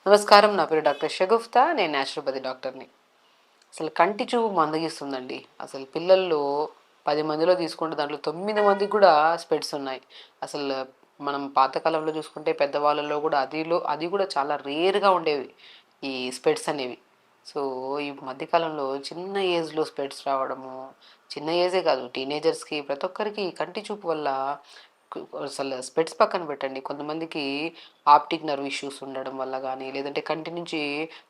నమస్కారం. నా పేరు డాక్టర్ షగుఫ్తా. నేను న్యాచురోపతి డాక్టర్ని. అసలు కంటి చూపు మందగిస్తుందండి. అసలు పిల్లల్లో 10 మందిలో తీసుకుంటే దాంట్లో 9 మందికి కూడా స్పెట్స్ ఉన్నాయి. అసలు మనం పాతకాలంలో చూసుకుంటే పెద్దవాళ్ళలో కూడా అది కూడా చాలా రేర్‌గా ఉండేవి ఈ స్పెట్స్ అనేవి. సో, ఈ మధ్య కాలంలో చిన్న ఏజ్‌లో స్పెట్స్ రావడము, చిన్న ఏజే కాదు టీనేజర్స్‌కి ప్రతి ఒక్కరికి ఈ కంటి చూపు వల్ల అసలు స్పెట్స్ పక్కన పెట్టండి. కొంతమందికి ఆప్టిక్ నర్వ్ ఇష్యూస్ ఉండడం వల్ల గానీ, లేదంటే కంటి నుంచి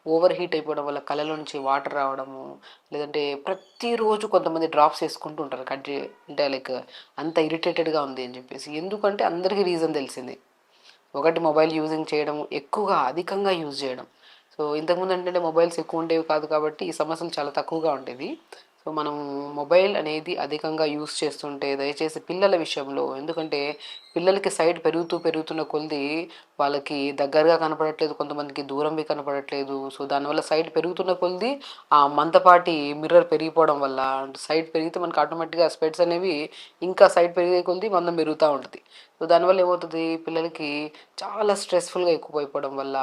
ఓవర్ హీట్ అయిపోవడం వల్ల కళ్ళలో నుంచి వాటర్ రావడము, లేదంటే ప్రతిరోజు కొంతమంది డ్రాప్స్ ఏసుకుంటూ ఉంటారు. అంటే లైక్ అంత ఇరిటేటెడ్‌గా ఉంది అని జెప్పేసి. ఎందుకంటే అందరికీ రీజన్ తెలిసిందే. ఒకటి మొబైల్ యూజింగ్ చేయడం, ఎక్కువగా అధికంగా యూజ్ చేయడం. సో, ఇంతకుముందు ఏంటంటే మొబైల్స్ ఎక్కువ ఉండేవి కాదు కాబట్టి ఈ సమస్యలు చాలా తక్కువగా ఉండేది. సో, మనం మొబైల్ అనేది అధికంగా యూజ్ చేస్తుంటే దయచేసి పిల్లల విషయంలో, ఎందుకంటే పిల్లలకి సైట్ పెరుగుతున్న కొలది వాళ్ళకి దగ్గరగా కనపడట్లేదు, కొంతమందికి దూరంవి కనపడట్లేదు. సో, దానివల్ల సైట్ పెరుగుతున్న కొలది ఆ మందపాటి మిర్రర్ పెరిగిపోవడం వల్ల సైట్ పెరిగితే మనకు ఆటోమేటిక్‌గా స్పెట్స్ అనేవి ఇంకా సైట్ పెరిగే కొలది మందం పెరుగుతా ఉంటది. సో, దానివల్ల ఏమవుతది పిల్లలకి చాలా స్ట్రెస్‌ఫుల్‌గా ఎక్కువైపోవడం వల్ల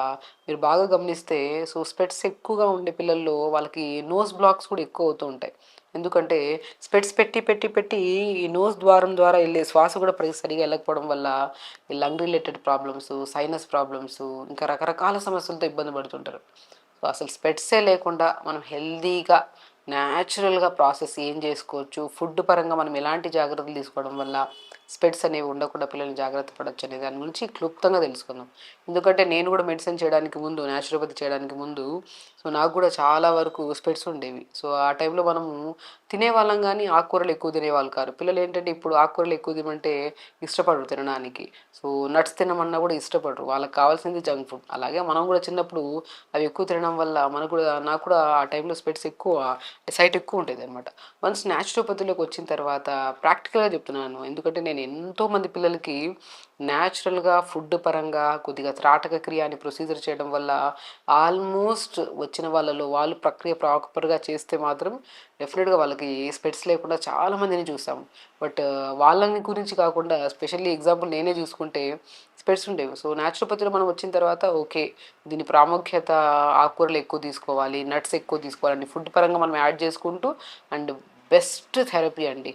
మీరు బాగా గమనిస్తే సో, స్పెట్స్ ఎక్కువగా ఉండే పిల్లల్లో వాళ్ళకి నోస్ బ్లాక్స్ కూడా ఎక్కువ అవుతూ ఉంటాయి. ఎందుకంటే స్పెట్స్ పెట్టి ఈ నోస్ ద్వారం ద్వారా ఎళ్ళే శ్వాస కూడా సరిగ్గా ఎళ్ళకపోవడం వల్ల ఈ lung related problems, sinus problems ఇంకా రకరకాల సమస్యలతో ఇబ్బంది పడుతుంటారు. సో, అసలు స్పెట్సే లేకుండా మనం హెల్తీగా, న్యాచురల్‌గా ప్రాసెస్ ఏం చేసుకోవచ్చు, ఫుడ్ పరంగా మనం ఎలాంటి జాగ్రత్తలు తీసుకోవడం వల్ల స్పెట్స్ అనేవి ఉండకుండా పిల్లల్ని జాగ్రత్త పడొచ్చు అనే దాని గురించి క్లుప్తంగా తెలుసుకుందాం. ఎందుకంటే నేను కూడా మెడిసిన్ చేయడానికి ముందు, న్యాచురోపతి చేయడానికి ముందు సో, నాకు కూడా చాలా వరకు స్పెట్స్ ఉండేవి. సో, ఆ టైంలో మనము తినేవాళ్ళం గానీ ఆకుకూరలు ఎక్కువ తినేవాళ్ళు కాదు. పిల్లలేంటంటే ఇప్పుడు ఆకుకూరలు ఎక్కువ తినమంటే ఇష్టపడరు తినడానికి. సో, నట్స్ తినమన్నా కూడా ఇష్టపడరు. వాళ్ళకి కావాల్సింది జంక్ ఫుడ్. అలాగే మనం కూడా చిన్నప్పుడు అవి ఎక్కువ తినడం వల్ల నాకు కూడా ఆ టైంలో స్పెట్స్ ఎక్కువ, సైట్ ఎక్కువ ఉండేదనమాట. వన్స్ న్యాచురోపతిలోకి వచ్చిన తర్వాత ప్రాక్టికల్‌గా చెప్తున్నాను. ఎందుకంటే నేను ఎంతోమంది పిల్లలకి న్యాచురల్‌గా ఫుడ్ పరంగా కొద్దిగా త్రాటక క్రియ అని ప్రొసీజర్ చేయడం వల్ల ఆల్మోస్ట్ వచ్చిన వాళ్ళలో వాళ్ళు ప్రక్రియ ప్రాపర్‌గా చేస్తే మాత్రం డెఫినిట్‌గా వాళ్ళకి స్పెట్స్ లేకుండా చాలా మందిని చూసాము. బట్ వాళ్ళని గురించి కాకుండా స్పెషల్లీ ఎగ్జాంపుల్ నేనే చూసుకుంటే స్పెట్స్ ఉండేవి. సో, న్యాచురోపతిలో మనం వచ్చిన తర్వాత ఓకే. దీని ప్రాముఖ్యత ఆకుకూరలు ఎక్కువ తీసుకోవాలి, నట్స్ ఎక్కువ తీసుకోవాలని ఫుడ్ పరంగా మనం యాడ్ చేసుకుంటూ అండ్ బెస్ట్ థెరపీ అండి.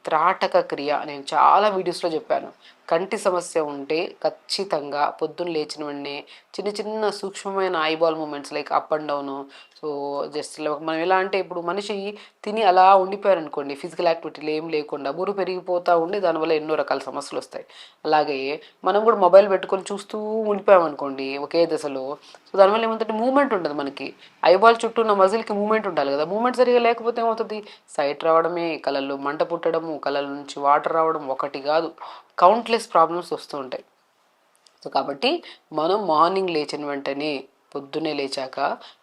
త్రాటక క్రియ. నేను చాలా వీడియోస్‌లో చెప్పాను. కంటి సమస్య ఉంటే ఖచ్చితంగా పొద్దున్న లేచిన వెంటనే చిన్న చిన్న సూక్ష్మమైన eyeball movements like up and down. So, just ఇలా మనం ఎలా అంటే ఇప్పుడు మనిషి తిని అలా ఉండిపోయారనుకోండి ఫిజికల్ యాక్టివిటీలు ఏం లేకుండా బరువు పెరిగిపోతా ఉండి దానివల్ల ఎన్నో రకాల సమస్యలొస్తాయి. అలాగే మనం కూడా మొబైల్ పెట్టుకొని చూస్తూ ఉండిపోయామనుకోండి ఒకే దశలో. సో, దానివల్ల ఏమవుతదంటే మూవ్‌మెంట్ ఉండదు మనకి. ఐబాల్ చుట్టూ ఉన్న మజిల్‌కి మూవ్‌మెంట్ ఉండాలి గదా! మూవ్‌మెంట్ సరిగ్గా లేకపోతే ఏమవుతది? సైట్ రావడమే, కళ్ళల్లో మంట పుట్టడము, కళ్ళ నుంచి వాటర్ రావడం ఒకటి గాదు. కౌంట్‌లెస్ ప్రాబ్లమ్స్ వస్తూ ఉంటాయి. సో, కాబట్టి మనం మార్నింగ్ లేచిన వెంటనే పొద్దున్నే లేచాక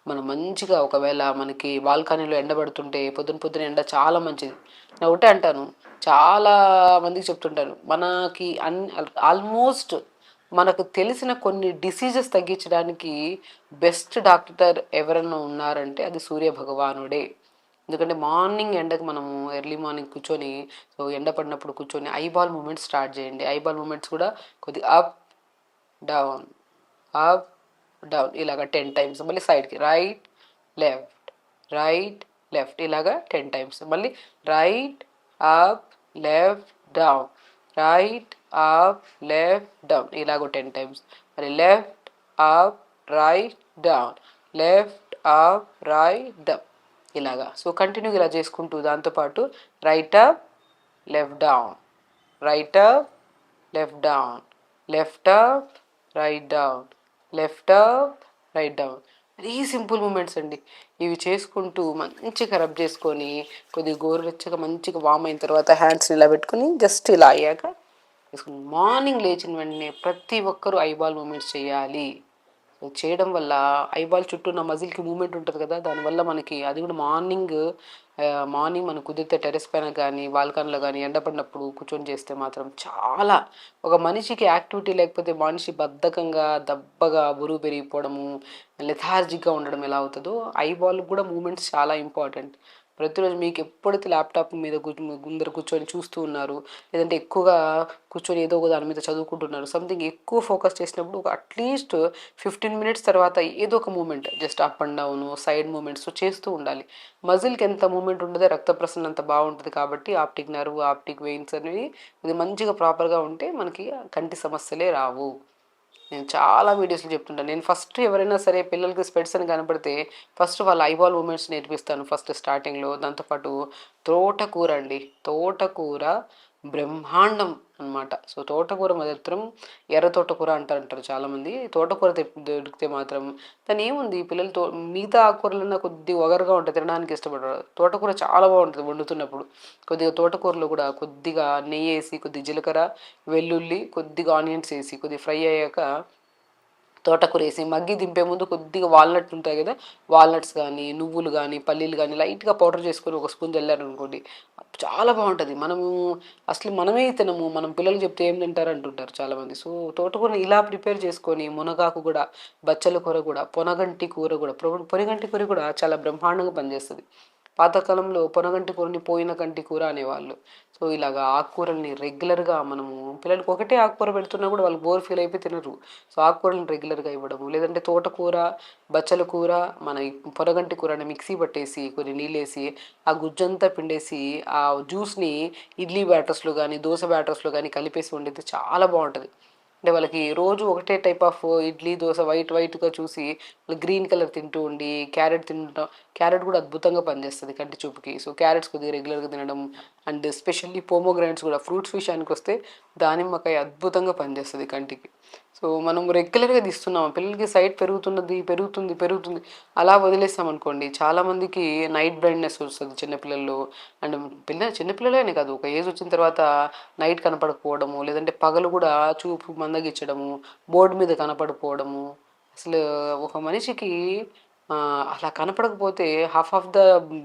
మనం మంచిగా ఒకవేళ మనకి బాల్కనీలో ఎండ పడుతుంటే పొద్దున ఎండ చాలా మంచిది. నేను ఒకటే అంటాను. చాలా మందికి చెప్తుంటాను. మనకి ఆల్మోస్ట్ మనకు తెలిసిన కొన్ని డిసీజెస్ తగ్గించడానికి బెస్ట్ డాక్టర్ ఎవరైనా ఉన్నారంటే అది సూర్య భగవానుడే. ఎందుకంటే మార్నింగ్ ఎండకి మనము ఎర్లీ మార్నింగ్ కూర్చొని సో, ఎండ పడినప్పుడు కూర్చొని ఐబాల్ మూవ్‌మెంట్స్ స్టార్ట్ చేయండి. ఐబాల్ మూవ్‌మెంట్స్ కూడా కొద్దిగా అప్, డౌన్, అప్, డౌన్ ఇలాగ 10 టైమ్స్. మళ్ళీ సైడ్‌కి రైట్, లెఫ్ట్, రైట్, లెఫ్ట్ ఇలాగా 10 టైమ్స్. మళ్ళీ right, up, left, down, right, up, left, down ఇలాగ 10 టైమ్స్. మరి left, up, right, down, left, up, right, down ఇలాగా. సో, కంటిన్యూగా ఇలా చేసుకుంటూ దాంతోపాటు right up, left down, right up, left down, left up, right down, left up, right down. Very simple movements అండి. ఇవి చేసుకుంటూ మంచిగా రబ్ చేసుకొని కొద్దిగా గోరువెచ్చగా మంచిగా వార్మ్ అయిన తర్వాత హ్యాండ్స్ని ఇలా పెట్టుకొని జస్ట్ ఇలా అయ్యాక వేసుకుని మార్నింగ్ లేచిన వెంటనే ప్రతి ఒక్కరూ ఐబాల్ మూమెంట్స్ చేయాలి. సో, చేయడం వల్ల ఐబాల్ చుట్టూ ఉన్న మజిల్‌కి మూవ్‌మెంట్ ఉంటది కదా! దానివల్ల మనకి అది కూడా మార్నింగ్ మనకు కుదిరితే టెర్రస్ పైన గానీ, బాల్కనీలో గానీ ఎండ పడినప్పుడు కూర్చొని చేస్తే మాత్రం చాలా ఒక మనిషికి యాక్టివిటీ లేకపోతే మనిషి బద్ధకంగా, దబ్బగా, బరువు పెరిగిపోవడము, లెథార్జిక్‌గా ఉండడం ఎలా అవుతదో ఐబాల్‌కి కూడా మూవ్‌మెంట్స్ చాలా ఇంపార్టెంట్. ప్రతిరోజు మీకు ఎప్పుడైతే ల్యాప్టాప్ మీద ముందర కూర్చొని చూస్తూ ఉన్నారు, లేదంటే ఎక్కువగా కూర్చొని ఏదో ఒక దాని మీద చదువుకుంటున్నారు, సంథింగ్ ఎక్కువ ఫోకస్ చేసినప్పుడు ఒక అట్లీస్ట్ 15 మినిట్స్ తర్వాత ఏదో ఒక movement just up and down side movements చేస్తూ ఉండాలి. మజిల్కి ఎంత మూమెంట్ ఉంటుందో రక్త ప్రసరణ అంత బాగుంటుంది. కాబట్టి ఆప్టిక్ నర్వ్, ఆప్టిక్ వెయిన్స్ అనేవి ఇది మంచిగా ప్రాపర్గా ఉంటే మనకి కంటి సమస్యలే రావు. నేను చాలా వీడియోస్లో చెప్తుంటాను. నేను ఫస్ట్ ఎవరైనా సరే పిల్లలకి స్పెట్స్ అని కనపడితే ఫస్ట్ వాళ్ళ ఐబాల్ మూమెంట్స్ నేర్పిస్తాను ఫస్ట్ స్టార్టింగ్లో. దాంతోపాటు తోటకూర అండి, తోటకూర బ్రహ్మాండం అనమాట. సో తోటకూర మాత్రం ఎర్ర తోటకూర అంటారు చాలామంది. తోటకూర దొరికితే మాత్రం దాని ఏముంది, పిల్లలతో మిగతా ఆకుకూరలన్నా కొద్దిగా ఒగరుగా ఉంటాయి, తినడానికి ఇష్టపడరు. తోటకూర చాలా బాగుంటుంది వండుతున్నప్పుడు. కొద్దిగా తోటకూరలో కూడా కొద్దిగా నెయ్యి వేసి, కొద్దిగా జీలకర్ర, వెల్లుల్లి, కొద్దిగా ఆనియన్స్ వేసి కొద్దిగా ఫ్రై అయ్యాక తోటకూర వేసి మగ్గి దింపే ముందు కొద్దిగా వాల్నట్ ఉంటాయి కదా, వాల్నట్స్ కానీ నువ్వులు కానీ పల్లీలు కానీ లైట్గా పౌడర్ చేసుకొని ఒక స్పూన్ చల్లారు అనుకోండి, చాలా బాగుంటుంది. అసలు మనమే తినము, మనం పిల్లలు చెప్తే ఏం తింటారు అంటుంటారు చాలామంది. సో తోటకూరని ఇలా ప్రిపేర్ చేసుకొని, మునగాకు కూడా, బచ్చల కూర కూడా, పొనగంటి కూర కూడా, పొనగంటి కూర కూడా చాలా బ్రహ్మాండంగా పనిచేస్తుంది. పాతకాలంలో పొనగంటి కూరని పోయిన కంటి కూర అనేవాళ్ళు. సో ఇలాగా ఆకుకూరల్ని రెగ్యులర్గా మనము పిల్లలకి ఒకటే ఆకుకూర పెడుతున్నా కూడా వాళ్ళు బోర్ ఫీల్ అయిపోయి తినరు. సో ఆకుకూరలను రెగ్యులర్గా ఇవ్వడము, లేదంటే తోటకూర, బచ్చల కూర, మన ఈ పొనగంటి కూరని మిక్సీ పట్టేసి కొన్ని నీళ్ళేసి ఆ గుజ్జంతా పిండేసి ఆ జ్యూస్ని ఇడ్లీ బ్యాటర్స్లో కానీ దోశ బ్యాటర్స్లో కానీ కలిపేసి వండితే చాలా బాగుంటుంది. అంటే వాళ్ళకి రోజు ఒకటే టైప్ ఆఫ్ ఇడ్లీ దోశ వైట్గా చూసి వాళ్ళు గ్రీన్ కలర్ తింటూ ఉండి క్యారెట్ తింటాం. క్యారెట్ కూడా అద్భుతంగా పనిచేస్తుంది కంటి చూపుకి. సో క్యారెట్స్ కొద్దిగా రెగ్యులర్గా తినడం, అండ్ స్పెషల్లీ పోమోగ్రానైట్స్ కూడా, ఫ్రూట్స్ విషయానికి వస్తే దానిమ్మకాయ అద్భుతంగా పనిచేస్తుంది కంటికి. సో మనం రెగ్యులర్గా తీస్తున్నాం, పిల్లలకి సైట్ పెరుగుతుంది అలా వదిలేస్తామనుకోండి, చాలామందికి నైట్ బ్లైండ్నెస్ వస్తుంది చిన్నపిల్లల్లో. అండ్ చిన్నపిల్లలనే కాదు, ఒక ఏజ్ వచ్చిన తర్వాత నైట్ కనపడకపోవడము, లేదంటే పగలు కూడా చూపు మందగించడము, బోర్డు మీద కనపడకపోవడము. అసలు ఒక మనిషికి అలా కనపడకపోతే హాఫ్ ఆఫ్ ద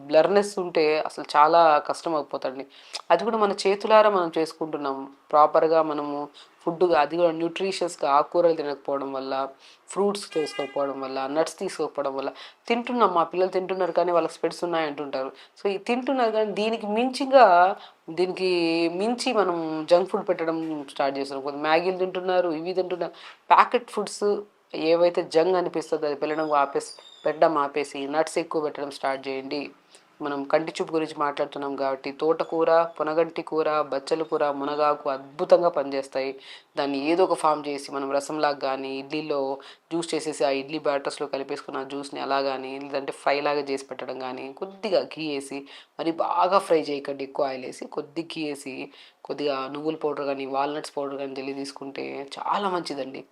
బ్లర్నెస్ ఉంటే అసలు చాలా కష్టం అయిపోతుంది. అది కూడా మన చేతులారా మనం చేసుకుంటున్నాం ప్రాపర్గా. మనము ఫుడ్ అది కూడా న్యూట్రిషియస్గా ఆకుకూరలు తినకపోవడం వల్ల, ఫ్రూట్స్ తీసుకోకపోవడం వల్ల, నట్స్ తీసుకోకపోవడం వల్ల తింటున్నాం. మా పిల్లలు తింటున్నారు కానీ వాళ్ళకి స్పెట్స్ ఉన్నాయి అంటుంటారు. సో ఇది తింటున్నారు కానీ దీనికి మించి మనం జంక్ ఫుడ్ పెట్టడం స్టార్ట్ చేస్తున్నాం. కొంత మ్యాగీలు తింటున్నారు, ఇవి తింటున్నారు. ప్యాకెట్ ఫుడ్స్ ఏవైతే జంక్ అనిపిస్తుందో అది పెట్టడం ఆపేసి నట్స్ ఎక్కువ పెట్టడం స్టార్ట్ చేయండి. మనం కంటి చూపు గురించి మాట్లాడుతున్నాం కాబట్టి తోటకూర, పొనగంటి కూర, బచ్చల కూర, మునగాకు అద్భుతంగా పనిచేస్తాయి. దాన్ని ఏదో ఒక ఫామ్ చేసి మనం రసంలాగా కానీ, ఇడ్లీలో జ్యూస్ చేసేసి ఆ ఇడ్లీ బ్యాటర్స్లో కలిపేసుకున్న జ్యూస్ని అలా కానీ, లేదంటే ఫ్రై లాగా చేసి పెట్టడం కానీ, కొద్దిగా ఘీ వేసి, మరి బాగా ఫ్రై చేయకండి, ఎక్కువ ఆయిల్ వేసి కొద్దిగా ఘీ వేసి, కొద్దిగా నువ్వుల పౌడర్ కానీ వాల్నట్స్ పౌడర్ కానీ జల్లి తీసుకుంటే చాలా మంచిదండి.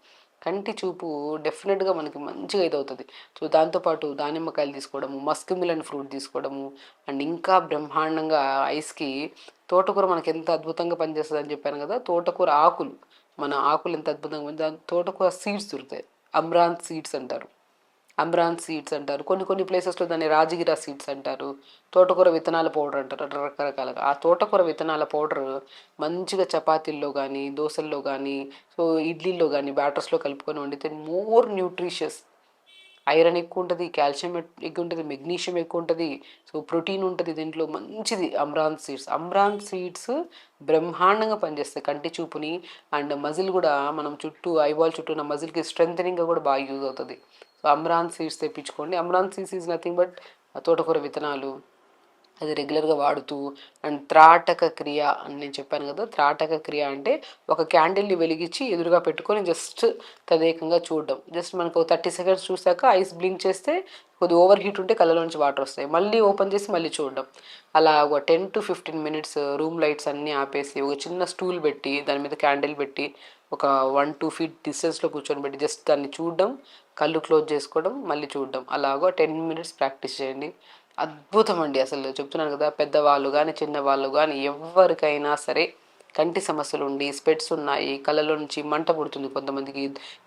కంటి చూపు డెఫినెట్గా మనకి మంచిగా ఇదవుతుంది. సో దాంతోపాటు దానిమ్మకాయలు తీసుకోవడము, మస్క్ మిలన్ ఫ్రూట్ తీసుకోవడము, అండ్ ఇంకా బ్రహ్మాండంగా ఐస్కి తోటకూర మనకి ఎంత అద్భుతంగా పనిచేస్తుంది అని చెప్పాను కదా. తోటకూర ఆకులు, మన ఆకులు ఎంత అద్భుతంగా తోటకూర సీడ్స్ దొరుకుతాయి, అమ్రాన్ సీడ్స్ అంటారు. కొన్ని ప్లేసెస్లో దాన్ని రాజగిరా సీడ్స్ అంటారు. తోటకూర విత్తనాల పౌడర్ అంటారు, రకరకాలుగా. ఆ తోటకూర విత్తనాల పౌడర్ మంచిగా చపాతీల్లో కానీ, దోశల్లో కానీ, సో ఇడ్లీల్లో కానీ బ్యాటర్స్లో కలుపుకొని వండితే మోర్ న్యూట్రిషియస్. ఐరన్ ఎక్కువ ఉంటుంది, కాల్షియం ఎక్కువ ఉంటుంది, మెగ్నీషియం ఎక్కువ ఉంటుంది, సో ప్రోటీన్ ఉంటుంది దీంట్లో, మంచిది అమ్రాన్ సీడ్స్ బ్రహ్మాండంగా పనిచేస్తాయి కంటి చూపుని. అండ్ మజిల్ కూడా మనం ఐబాల్ చుట్టూ ఉన్న మజిల్కి స్ట్రెంథనింగ్గా కూడా బాగా యూజ్ అవుతుంది. సో అమ్రాన్ సీడ్స్ తెప్పించుకోండి. Amaranth seeds is nothing but తోటకూర విత్తనాలు, అది రెగ్యులర్గా వాడుతూ. అండ్ త్రాటక క్రియ అని నేను చెప్పాను కదా, త్రాటక క్రియ అంటే ఒక క్యాండిల్ని వెలిగించి ఎదురుగా పెట్టుకొని జస్ట్ తదేకంగా చూడడం. జస్ట్ మనకు 30 సెకండ్స్ చూసాక ఐస్ బ్లింక్ చేస్తే కొద్దిగా ఓవర్ హీట్ ఉంటే కళ్ళలోంచి వాటర్ వస్తాయి, మళ్ళీ ఓపెన్ చేసి మళ్ళీ చూడడం. అలా ఒక 10 to 15 minutes రూమ్ లైట్స్ అన్నీ ఆపేసి ఒక చిన్న స్టూల్ పెట్టి దాని మీద క్యాండిల్ పెట్టి ఒక 1-2 feet డిస్టెన్స్లో కూర్చొని పెట్టి జస్ట్ దాన్ని చూడడం, కళ్ళు క్లోజ్ చేసుకోవడం, మళ్ళీ చూడడం. అలాగో 10 minutes ప్రాక్టీస్ చేయండి. అద్భుతం అండి. అసలు చెప్తున్నాను కదా, పెద్దవాళ్ళు కానీ చిన్నవాళ్ళు కానీ ఎవరికైనా సరే కంటి సమస్యలు ఉండి, స్పెట్స్ ఉన్నాయి, కళ్ళలో నుంచి మంట పుడుతుంది, కొంతమందికి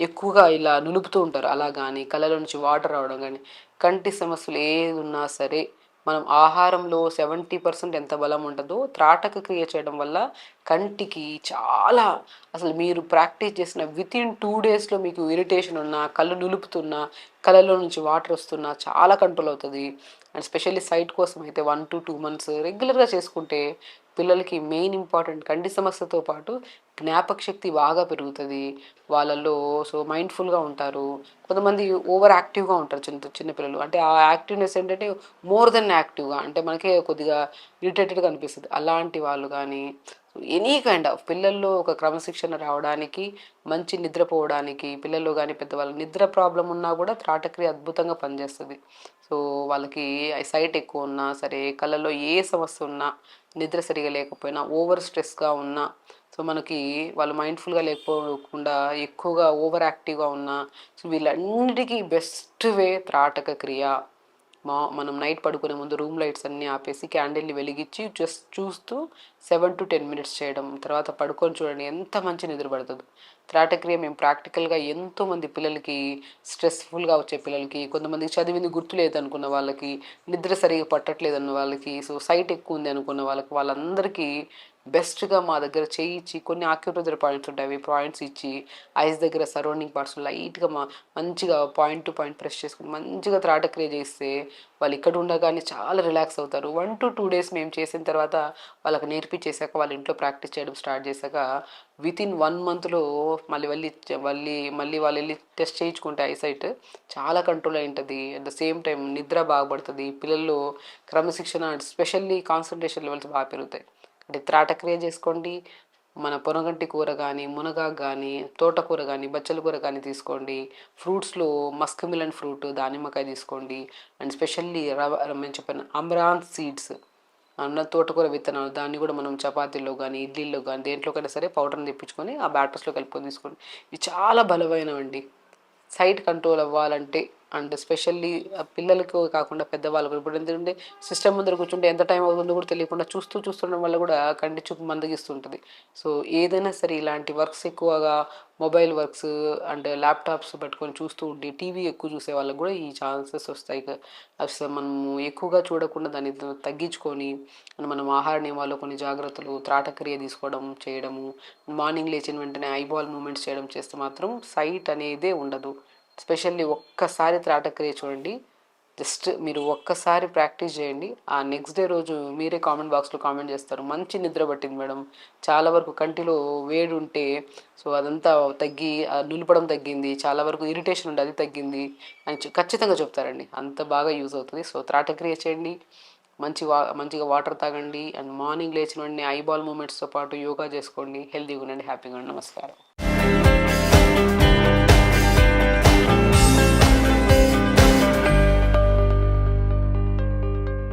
ఎక్కువగా ఇలా నులుపుతూ ఉంటారు అలా కానీ, కళ్ళలో నుంచి వాటర్ రావడం కానీ, కంటి సమస్యలు ఏది ఉన్నా సరే మనం ఆహారంలో 70% ఎంత బలం ఉంటుందో త్రాటక క్రియ చేయడం వల్ల కంటికి చాలా, అసలు మీరు ప్రాక్టీస్ చేసిన వితిన్ 2 డేస్లో మీకు ఇరిటేషన్ ఉన్నా, కళ్ళు నులుపుతున్నా, కళ్ళలో నుంచి వాటర్ వస్తున్నా చాలా కంట్రోల్ అవుతుంది. అండ్ స్పెషల్లీ సైట్ కోసం అయితే 1 to 2 months రెగ్యులర్గా చేసుకుంటే పిల్లలకి మెయిన్ ఇంపార్టెంట్ కంటి సమస్యతో పాటు జ్ఞాపక శక్తి బాగా పెరుగుతుంది వాళ్ళల్లో. సో మైండ్ఫుల్గా ఉంటారు. కొంతమంది ఓవర్ యాక్టివ్గా ఉంటారు చిన్నపిల్లలు. అంటే ఆ యాక్టివ్నెస్ ఏంటంటే మోర్ దెన్ యాక్టివ్గా, అంటే మనకే కొద్దిగా ఇరిటేటెడ్గా అనిపిస్తుంది. అలాంటి వాళ్ళు కానీ ఎనీ కైండ్ ఆఫ్ పిల్లల్లో ఒక క్రమశిక్షణ రావడానికి, మంచి నిద్రపోవడానికి, పిల్లల్లో కానీ పెద్దవాళ్ళు నిద్ర ప్రాబ్లం ఉన్నా కూడా త్రాటక్రియ అద్భుతంగా పనిచేస్తుంది. సో వాళ్ళకి సైట్ ఎక్కువ ఉన్నా సరే, కళ్ళల్లో ఏ సమస్య ఉన్నా, నిద్ర సరిగా లేకపోయినా, ఓవర్ స్ట్రెస్గా ఉన్నా, సో మనకి వాళ్ళు మైండ్ఫుల్గా లేకపోకుండా ఎక్కువగా ఓవర్ యాక్టివ్గా ఉన్నా, సో వీళ్ళన్నిటికీ బెస్ట్ వే త్రాటక క్రియ. మనం నైట్ పడుకునే ముందు రూమ్ లైట్స్ అన్నీ ఆపేసి క్యాండిల్ని వెలిగించి జస్ట్ చూస్తూ 7 to 10 minutes చేయడం, తర్వాత పడుకొని చూడండి ఎంత మంచి నిద్ర పడుతుందో. త్రాటక్రియ మేము ప్రాక్టికల్గా ఎంతోమంది పిల్లలకి, స్ట్రెస్ఫుల్గా వచ్చే పిల్లలకి, కొంతమందికి చదివింది గుర్తు లేదనుకున్న వాళ్ళకి, నిద్ర సరిగా పట్టట్లేదు అన్న వాళ్ళకి, సో సైట్ ఎక్కువ ఉంది అనుకున్న వాళ్ళకి, వాళ్ళందరికీ బెస్ట్గా మా దగ్గర చేయించి కొన్ని ఆక్యుప్రెజర్ పాయింట్స్ ఉంటాయి, అవి పాయింట్స్ ఇచ్చి ఐస్ దగ్గర సరౌండింగ్ పార్ట్స్ లైట్గా మంచిగా పాయింట్ టు పాయింట్ ప్రెస్ చేసుకుని మంచిగా త్రాటక్రియ చేస్తే వాళ్ళు ఇక్కడ ఉండగానే చాలా రిలాక్స్ అవుతారు. 1 to 2 days మేము చేసిన తర్వాత వాళ్ళకి నేర్పించేశాక, వాళ్ళ ఇంట్లో ప్రాక్టీస్ చేయడం స్టార్ట్ చేశాక వితిన్ 1 monthలో మళ్ళీ వాళ్ళు వెళ్ళి టెస్ట్ చేయించుకుంటే ఐసైట్ చాలా కంట్రోల్ అయి ఉంటుంది. అట్ ద సేమ్ టైం నిద్ర బాగుపడుతుంది, పిల్లల్లో క్రమశిక్షణ అండ్ స్పెషల్లీ కాన్సన్ట్రేషన్ లెవెల్స్ బాగా పెరుగుతాయి. అంటే త్రాటక్రియ చేసుకోండి. మన పొనగంటి కూర కానీ, మునగాకు కానీ, తోటకూర కానీ, బచ్చల కూర కానీ తీసుకోండి. ఫ్రూట్స్లో మస్క్ మిలన్ ఫ్రూట్, దానిమ్మకాయ తీసుకోండి. అండ్ స్పెషల్లీ నేను చెప్పాను అమ్రాంత్ సీడ్స్ అన్న తోటకూర విత్తనాలు, దాన్ని కూడా మనం చపాతీల్లో కానీ, ఇడ్లీల్లో కానీ, దేంట్లోకైనా సరే పౌడర్ని తెప్పించుకొని ఆ బ్యాటర్స్లో కలుపుకొని తీసుకోండి. ఇవి చాలా బలమైనవండి సైట్ కంట్రోల్ అవ్వాలంటే. అండ్ స్పెషల్లీ పిల్లలకు కాకుండా పెద్దవాళ్ళకు ఇప్పుడు ఎందుకంటే సిస్టమ్ ముందర కూర్చుంటే ఎంత టైం అవుతుందో కూడా తెలియకుండా చూస్తుండడం వల్ల కూడా కంటి చూపు మందగిస్తుంటుంది. సో ఏదైనా సరే ఇలాంటి వర్క్స్ ఎక్కువగా మొబైల్ వర్క్స్ అండ్ ల్యాప్టాప్స్ పెట్టుకొని చూస్తూ ఉండి టీవీ ఎక్కువ చూసే వాళ్ళకు కూడా ఈ ఛాన్సెస్ వస్తాయి. అసలు మనము ఎక్కువగా చూడకుండా దాన్ని తగ్గించుకొని మనం ఆహార నియమాల్లో కొన్ని జాగ్రత్తలు, త్రాటక్రియ తీసుకోవడం చేయడము, మార్నింగ్ లేచిన వెంటనే ఐబాల్ మూమెంట్స్ చేయడం చేస్తే మాత్రం సైట్ అనేదే ఉండదు. స్పెషల్లీ ఒక్కసారి త్రాటక్రియ చూడండి, జస్ట్ మీరు ఒక్కసారి ప్రాక్టీస్ చేయండి. ఆ నెక్స్ట్ డే రోజు మీరే కామెంట్ బాక్స్లో కామెంట్ చేస్తారు, మంచి నిద్ర పట్టింది మేడం, చాలా వరకు కంటిలో వేడి ఉంటే సో అదంతా తగ్గి, నులపడం తగ్గింది, చాలా వరకు ఇరిటేషన్ ఉండే అది తగ్గింది అని ఖచ్చితంగా చెప్తారండి. అంత బాగా యూజ్ అవుతుంది. సో త్రాటక్రియ చేయండి, మంచిగా వాటర్ తాగండి, అండ్ మార్నింగ్ లేచిన వెంటనే ఐబాల్ మూమెంట్స్తో పాటు యోగా చేసుకోండి. హెల్తీగా ఉండండి, హ్యాపీగా ఉండండి. నమస్కారం.